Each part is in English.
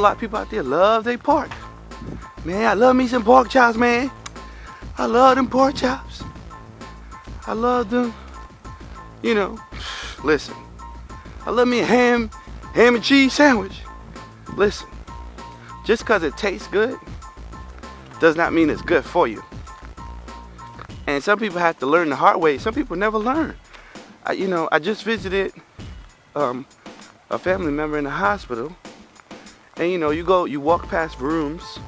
lot of people out there love their pork. Man, I love me some pork chops, man. I love them pork chops. I love them, you know. Listen, I love me a ham and cheese sandwich. Listen, just because it tastes good does not mean it's good for you. And some people have to learn the hard way. Some people never learn. I just visited a family member in the hospital, and you walk past rooms,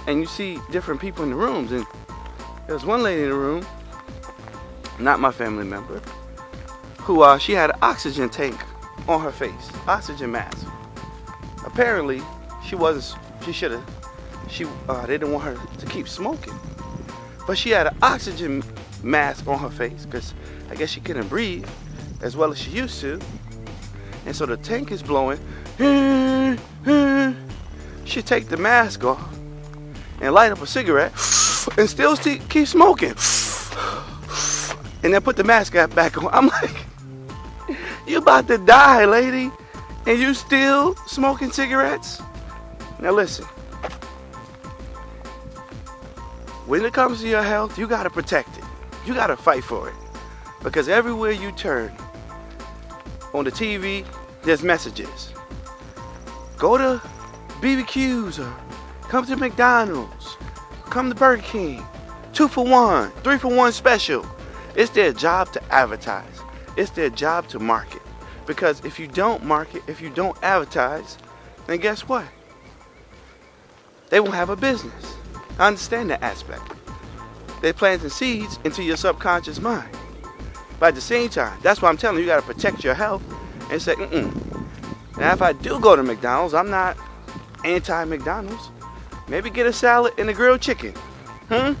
and you see different people in the rooms, and there was one lady in the room, not my family member, who she had an oxygen tank on her face, oxygen mask. Apparently, they didn't want her to keep smoking, but she had an oxygen mask on her face because I guess she couldn't breathe as well as she used to, and so the tank is blowing. She take the mask off and light up a cigarette and still keep smoking, and then put the mask back on. I'm like, you about to die, lady, and you still smoking cigarettes? Now listen, when it comes to your health, you gotta protect it. You gotta fight for it, because everywhere you turn on the TV, there's messages. Go to BBQs or come to McDonald's, come to Burger King, 2 for 1, 3 for 1 special. It's their job to advertise. It's their job to market. Because if you don't market, if you don't advertise, then guess what? They won't have a business. I understand that aspect. They're planting seeds into your subconscious mind. But at the same time, that's why I'm telling you, you got to protect your health and say, Now, if I do go to McDonald's, I'm not anti-McDonald's. Maybe get a salad and a grilled chicken. You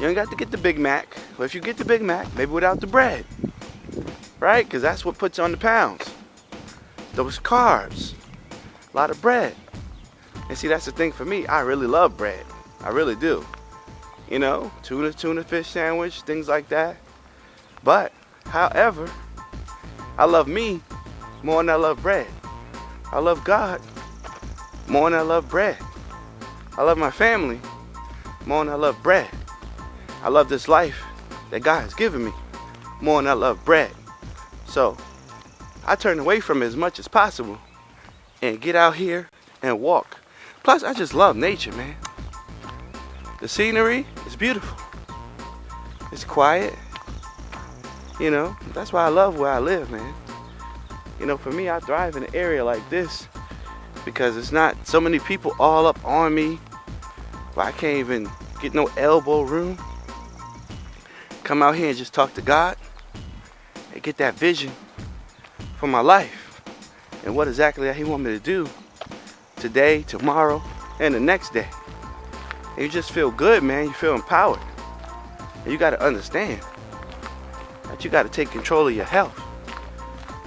ain't got to get the Big Mac. Or if you get the Big Mac, maybe without the bread. Right? Because that's what puts on the pounds. Those carbs. A lot of bread. And see, that's the thing for me. I really love bread. I really do. Tuna fish sandwich, things like that. But, however, I love me more than I love bread. I love God more than I love bread. I love my family more than I love bread. I love this life that God has given me more than I love bread. So, I turn away from it as much as possible and get out here and walk. Plus, I just love nature, man. The scenery is beautiful. It's quiet. That's why I love where I live, man. For me, I thrive in an area like this because it's not so many people all up on me where I can't even get no elbow room. Come out here and just talk to God and get that vision for my life and what exactly He wants me to do today, tomorrow, and the next day. And you just feel good, man. You feel empowered. And you got to understand that you got to take control of your health.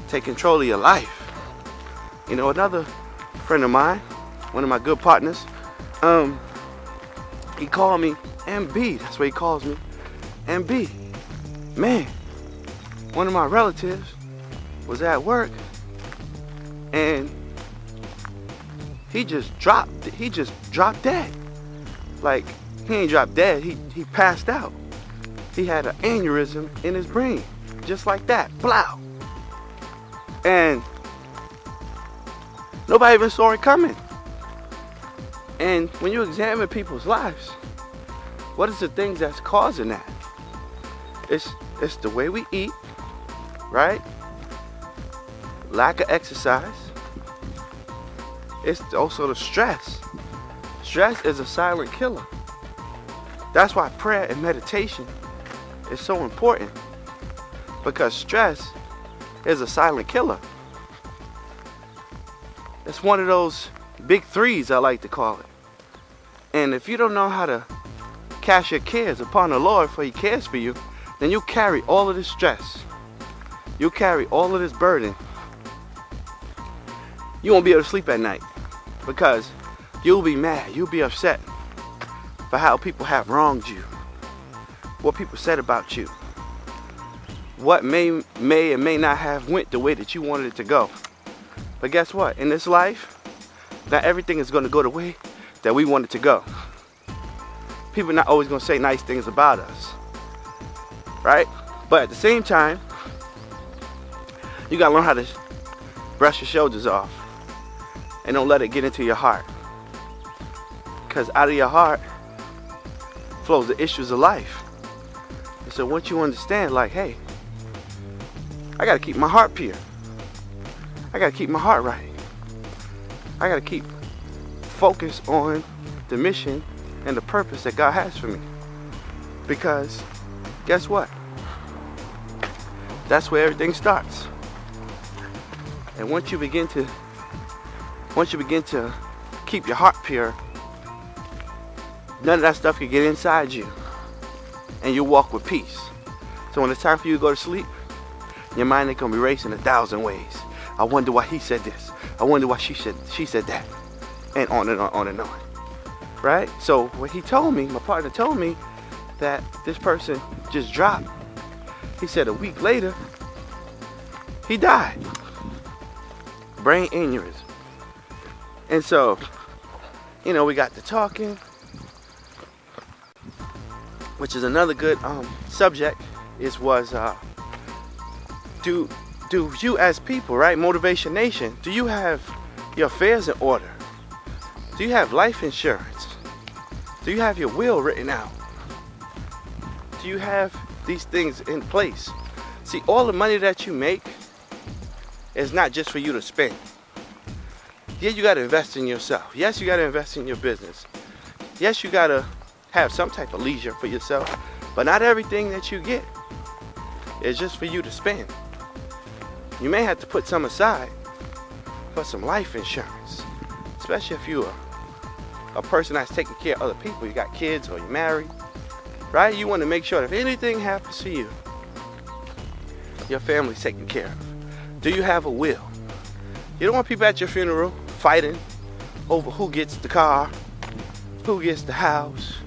Take control of your life. Another friend of mine, one of my good partners, he called me MB. That's what he calls me. MB. Man, one of my relatives was at work and he just dropped dead. Like, he ain't dropped dead, he passed out. He had an aneurysm in his brain, just like that, blow. And nobody even saw it coming. And when you examine people's lives, what is the things that's causing that? It's the way we eat, right? Lack of exercise. It's also the stress. Stress is a silent killer. That's why prayer and meditation is so important, because stress is a silent killer. It's one of those big threes, I like to call it. And if you don't know how to cast your cares upon the Lord, for He cares for you, then you carry all of this stress. You carry all of this burden. You won't be able to sleep at night because you'll be mad, you'll be upset for how people have wronged you, what people said about you, what may and may not have went the way that you wanted it to go. But guess what? In this life, Not everything is going to go the way that we want it to go. People are not always going to say nice things about us, right? But at the same time, you got to learn how to brush your shoulders off and don't let it get into your heart. Because out of your heart flows the issues of life. And so once you understand, like, hey, I got to keep my heart pure. I got to keep my heart right. I got to keep focused on the mission and the purpose that God has for me. Because guess what? That's where everything starts. And once you begin to keep your heart pure, none of that stuff can get inside you. And you walk with peace. So when it's time for you to go to sleep, your mind ain't gonna be racing 1,000 ways. I wonder why he said this. I wonder why she said that. And on and on and on. Right? So what he told me, my partner told me that this person just dropped. He said a week later, he died. Brain aneurysm. And so, you know, we got to talking, which is another good subject. Do you as people, right? Motivation Nation, do you have your affairs in order? Do you have life insurance? Do you have your will written out? Do you have these things in place? See, all the money that you make is not just for you to spend. Yeah, you got to invest in yourself. Yes, you got to invest in your business. Yes, you got to have some type of leisure for yourself. But not everything that you get is just for you to spend. You may have to put some aside for some life insurance, especially if you're a person that's taking care of other people. You got kids or you're married, right? You want to make sure that if anything happens to you, your family's taken care of. Do you have a will? You don't want people at your funeral fighting over who gets the car, who gets the house,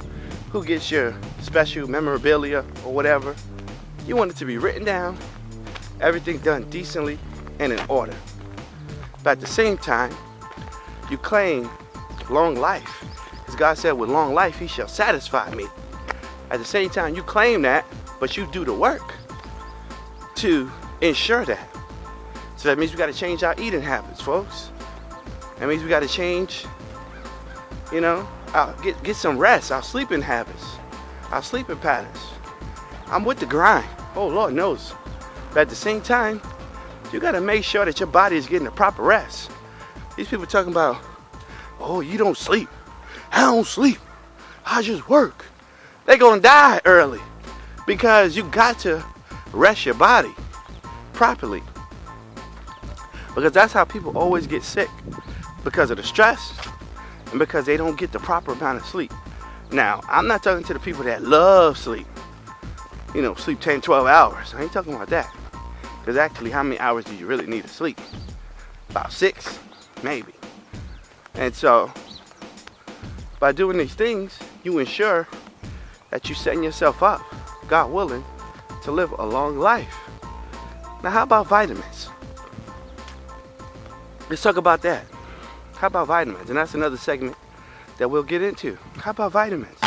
who gets your special memorabilia or whatever. You want it to be written down, everything done decently and in order. But at the same time, you claim long life. As God said, with long life, he shall satisfy me. At the same time, you claim that, but you do the work to ensure that. So that means we got to change our eating habits, folks. That means we got to change, you know, get some rest, our sleeping habits, our sleeping patterns. I'm with the grind. Oh, Lord knows. But at the same time, you got to make sure that your body is getting the proper rest. These people talking about, oh, you don't sleep. I don't sleep. I just work. They're going to die early because you got to rest your body properly. Because that's how people always get sick, because of the stress and because they don't get the proper amount of sleep. Now, I'm not talking to the people that love sleep. You know, sleep 10, 12 hours. I ain't talking about that. Because actually, how many hours do you really need to sleep? About 6, maybe. And so, by doing these things, you ensure that you're setting yourself up, God willing, to live a long life. Now, how about vitamins? Let's talk about that. How about vitamins? And that's another segment that we'll get into. How about vitamins?